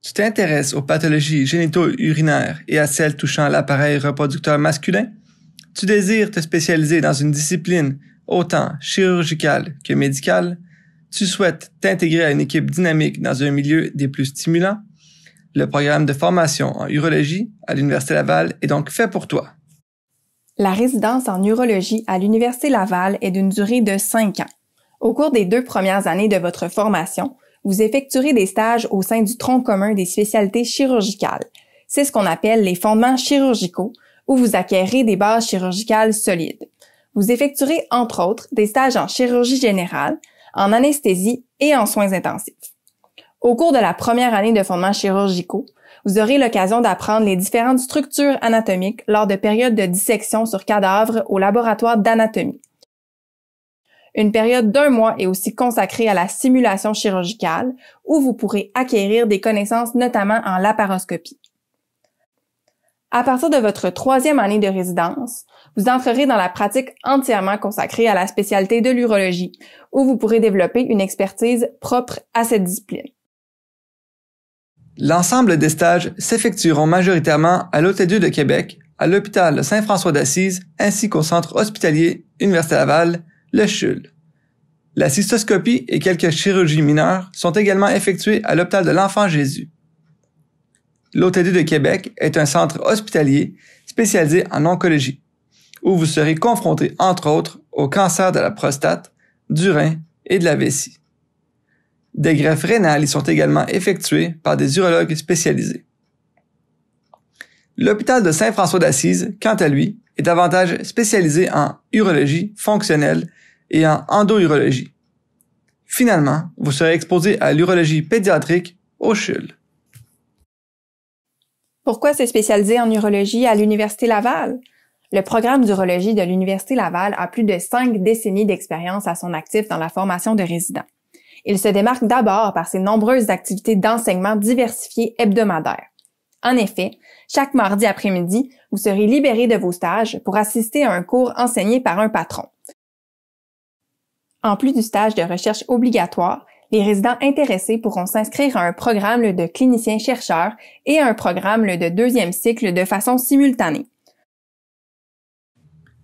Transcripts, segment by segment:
Tu t'intéresses aux pathologies génito-urinaires et à celles touchant l'appareil reproducteur masculin? Tu désires te spécialiser dans une discipline autant chirurgicale que médicale? Tu souhaites t'intégrer à une équipe dynamique dans un milieu des plus stimulants? Le programme de formation en urologie à l'Université Laval est donc fait pour toi. La résidence en urologie à l'Université Laval est d'une durée de 5 ans. Au cours des 2 premières années de votre formation, vous effectuerez des stages au sein du tronc commun des spécialités chirurgicales. C'est ce qu'on appelle les fondements chirurgicaux, où vous acquérez des bases chirurgicales solides. Vous effectuerez, entre autres, des stages en chirurgie générale, en anesthésie et en soins intensifs. Au cours de la première année de fondements chirurgicaux, vous aurez l'occasion d'apprendre les différentes structures anatomiques lors de périodes de dissection sur cadavres au laboratoire d'anatomie. Une période d'1 mois est aussi consacrée à la simulation chirurgicale, où vous pourrez acquérir des connaissances notamment en laparoscopie. À partir de votre 3e année de résidence, vous entrerez dans la pratique entièrement consacrée à la spécialité de l'urologie, où vous pourrez développer une expertise propre à cette discipline. L'ensemble des stages s'effectueront majoritairement à l'Hôtel-Dieu de Québec, à l'hôpital Saint-François d'Assise ainsi qu'au centre hospitalier Université Laval, le CHUL. La cystoscopie et quelques chirurgies mineures sont également effectuées à l'hôpital de l'Enfant Jésus. L'Hôtel-Dieu de Québec est un centre hospitalier spécialisé en oncologie, où vous serez confronté entre autres au cancer de la prostate, du rein et de la vessie. Des greffes rénales y sont également effectuées par des urologues spécialisés. L'hôpital de Saint-François d'Assise, quant à lui, est davantage spécialisé en urologie fonctionnelle et en endourologie. Finalement, vous serez exposé à l'urologie pédiatrique au CHUL. Pourquoi se spécialiser en urologie à l'Université Laval? Le programme d'urologie de l'Université Laval a plus de 5 décennies d'expérience à son actif dans la formation de résidents. Il se démarque d'abord par ses nombreuses activités d'enseignement diversifiées hebdomadaires. En effet, chaque mardi après-midi, vous serez libéré de vos stages pour assister à un cours enseigné par un patron. En plus du stage de recherche obligatoire, les résidents intéressés pourront s'inscrire à un programme de clinicien-chercheur et à un programme de 2e cycle de façon simultanée.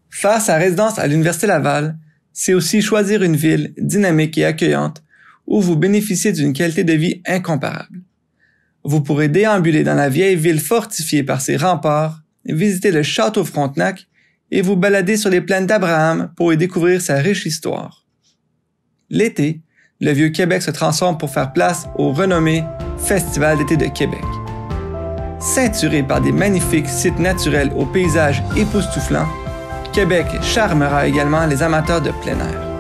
Faire sa résidence à l'Université Laval, c'est aussi choisir une ville dynamique et accueillante où vous bénéficiez d'une qualité de vie incomparable. Vous pourrez déambuler dans la vieille ville fortifiée par ses remparts, visiter le château Frontenac et vous balader sur les plaines d'Abraham pour y découvrir sa riche histoire. L'été, le vieux Québec se transforme pour faire place au renommé Festival d'été de Québec. Ceinturé par des magnifiques sites naturels aux paysages époustouflants, Québec charmera également les amateurs de plein air.